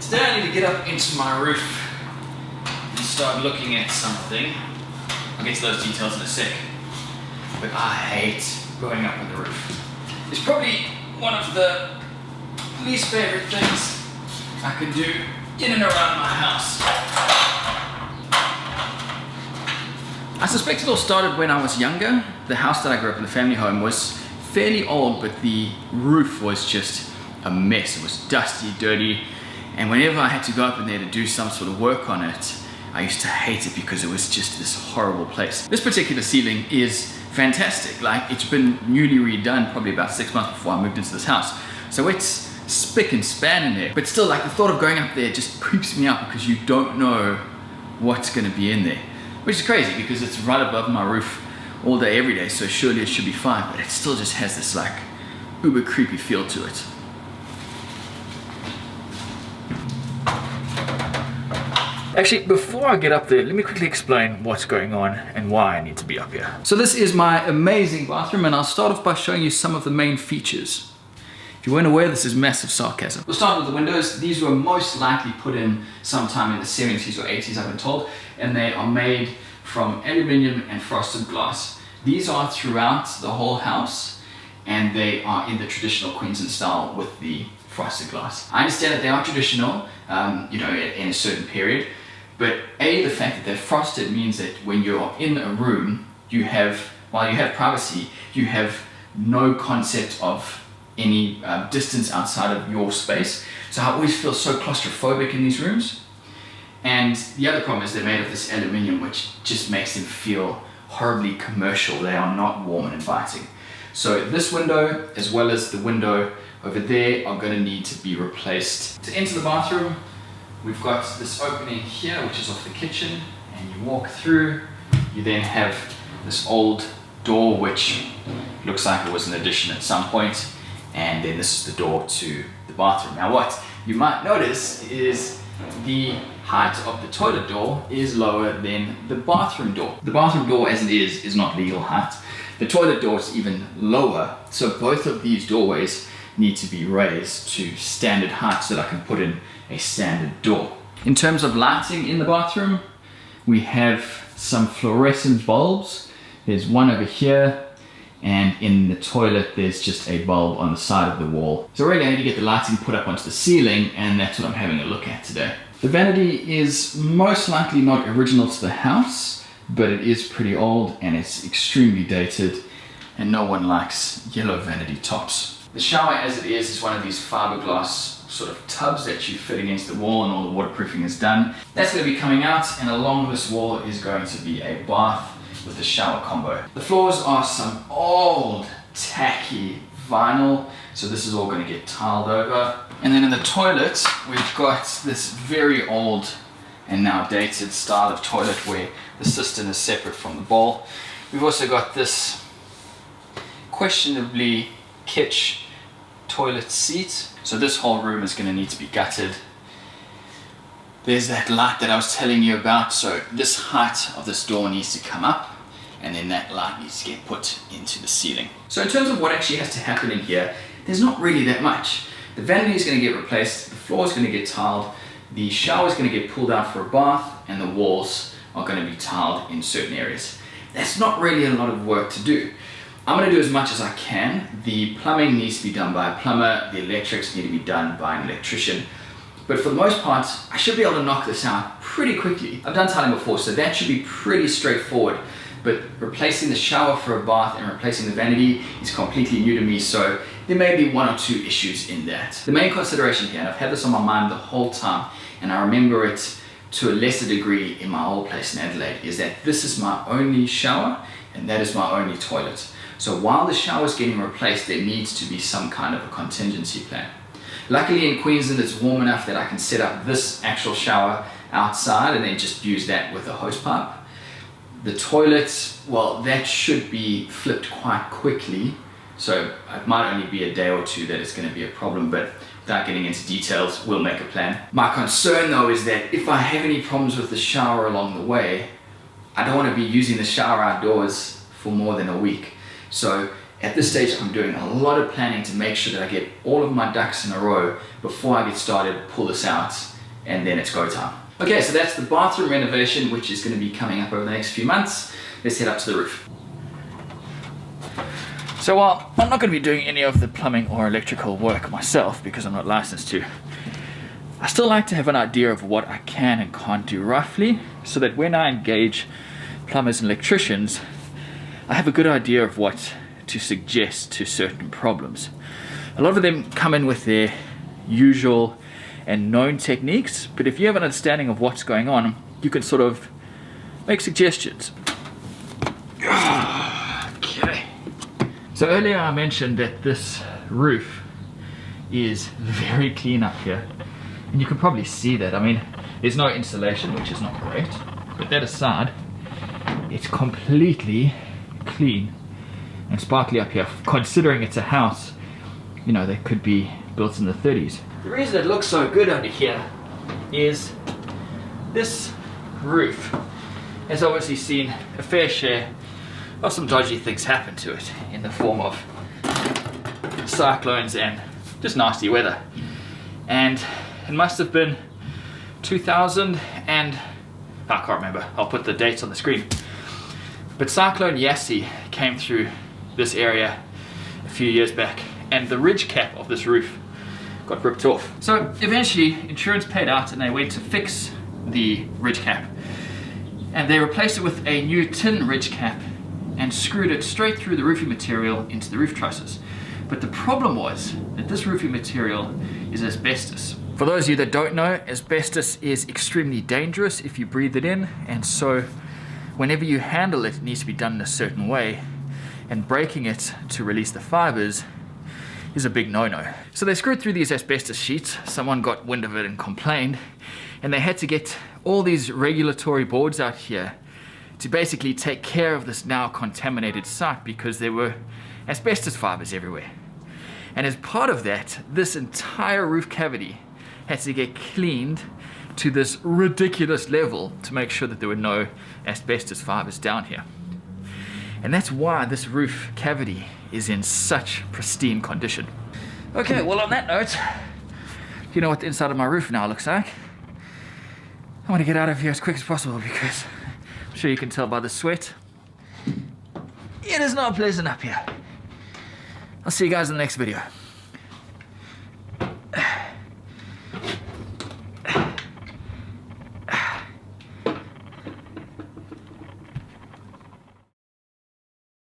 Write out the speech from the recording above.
Today I need to get up into my roof and start looking at something. I'll get to those details in a sec. But I hate going up on the roof. It's probably one of the least favorite things I can do in and around my house. I suspect it all started when I was younger. The house that I grew up in, the family home, was fairly old, but the roof was just a mess. It was dusty, dirty, and whenever I had to go up in there to do some sort of work on it, I used to hate it because it was just this horrible place. This particular ceiling is fantastic. Like, it's been newly redone probably about 6 months before I moved into this house. So it's spick and span in there. But still, like, the thought of going up there just creeps me out because you don't know what's gonna be in there. Which is crazy because it's right above my roof all day, every day, so surely it should be fine, but it still just has this like uber creepy feel to it. Actually, before I get up there, let me quickly explain what's going on and why I need to be up here. So this is my amazing bathroom, and I'll start off by showing you some of the main features. If you weren't aware, this is massive sarcasm. We'll start with the windows. These were most likely put in sometime in the 70s or 80s, I've been told, and they are made from aluminium and frosted glass. These are throughout the whole house, and they are in the traditional Queensland style with the frosted glass. I understand that they are traditional, in a certain period, but the fact that they're frosted means that when you're in a room, while you have privacy, you have no concept of any distance outside of your space. So I always feel so claustrophobic in these rooms. And the other problem is they're made of this aluminium, which just makes them feel horribly commercial. They are not warm and inviting. So this window, as well as the window over there, are going to need to be replaced. To enter the bathroom, we've got this opening here, which is off the kitchen, and you walk through. You then have this old door, which looks like it was an addition at some point, and then this is the door to the bathroom. Now what you might notice is the height of the toilet door is lower than the bathroom door. The bathroom door as it is not legal height. The toilet door is even lower, so both of these doorways need to be raised to standard height so that I can put in a standard door. In terms of lighting in the bathroom, we have some fluorescent bulbs. There's one over here, and in the toilet there's just a bulb on the side of the wall. So really I need to get the lighting put up onto the ceiling, and that's what I'm having a look at today. The vanity is most likely not original to the house, but it is pretty old and it's extremely dated, and no one likes yellow vanity tops. The shower as it is one of these fiberglass sort of tubs that you fit against the wall, and all the waterproofing is done. That's going to be coming out, and along this wall is going to be a bath with a shower combo. The floors are some old tacky vinyl, so this is all going to get tiled over. And then in the toilet, we've got this very old and now dated style of toilet where the cistern is separate from the bowl. We've also got this questionably kitsch toilet seat. So this whole room is going to need to be gutted. There's that light that I was telling you about, so this height of this door needs to come up, and then that light needs to get put into the ceiling. So in terms of what actually has to happen in here, there's not really that much. The vanity is going to get replaced, the floor is going to get tiled, the shower is going to get pulled out for a bath, and the walls are going to be tiled in certain areas. That's not really a lot of work to do. I'm going to do as much as I can. The plumbing needs to be done by a plumber, the electrics need to be done by an electrician. But for the most part, I should be able to knock this out pretty quickly. I've done tiling before, so that should be pretty straightforward. But replacing the shower for a bath and replacing the vanity is completely new to me, so there may be one or two issues in that. The main consideration here, and I've had this on my mind the whole time, and I remember it to a lesser degree in my old place in Adelaide, is that this is my only shower and that is my only toilet. So while the shower is getting replaced, there needs to be some kind of a contingency plan. Luckily in Queensland it's warm enough that I can set up this actual shower outside and then just use that with a hose pipe. The toilet, well, that should be flipped quite quickly, so it might only be a day or two that it's going to be a problem, but without getting into details, we'll make a plan. My concern though is that if I have any problems with the shower along the way, I don't want to be using the shower outdoors for more than a week. So at this stage I'm doing a lot of planning to make sure that I get all of my ducks in a row before I get started, pull this out, and then it's go time. Okay, so that's the bathroom renovation, which is going to be coming up over the next few months. Let's head up to the roof. So while I'm not going to be doing any of the plumbing or electrical work myself because I'm not licensed to, I still like to have an idea of what I can and can't do roughly, so that when I engage plumbers and electricians, I have a good idea of what to suggest to certain problems. A lot of them come in with their usual and known techniques, but if you have an understanding of what's going on, you can sort of make suggestions. Okay. So earlier I mentioned that this roof is very clean up here, and you can probably see that. I mean, there's no insulation, which is not great, but that aside, it's completely clean and sparkly up here, considering it's a house, you know, that could be built in the 30s. The reason it looks so good under here is this roof has obviously seen a fair share of some dodgy things happen to it in the form of cyclones and just nasty weather. And it must have been 2000 and I can't remember, I'll put the dates on the screen. But Cyclone Yassi came through this area a few years back, and the ridge cap of this roof got ripped off. So eventually insurance paid out and they went to fix the ridge cap, and they replaced it with a new tin ridge cap and screwed it straight through the roofing material into the roof trusses. But the problem was that this roofing material is asbestos. For those of you that don't know, asbestos is extremely dangerous if you breathe it in, and so whenever you handle it, it needs to be done in a certain way, and breaking it to release the fibers is a big no-no. So they screwed through these asbestos sheets, someone got wind of it and complained, and they had to get all these regulatory boards out here to basically take care of this now contaminated site because there were asbestos fibers everywhere. And as part of that, this entire roof cavity had to get cleaned to this ridiculous level to make sure that there were no asbestos fibers down here. And that's why this roof cavity is in such pristine condition. Okay, well on that note, you know what the inside of my roof now looks like. I want to get out of here as quick as possible because I'm sure you can tell by the sweat. It is not pleasant up here. I'll see you guys in the next video.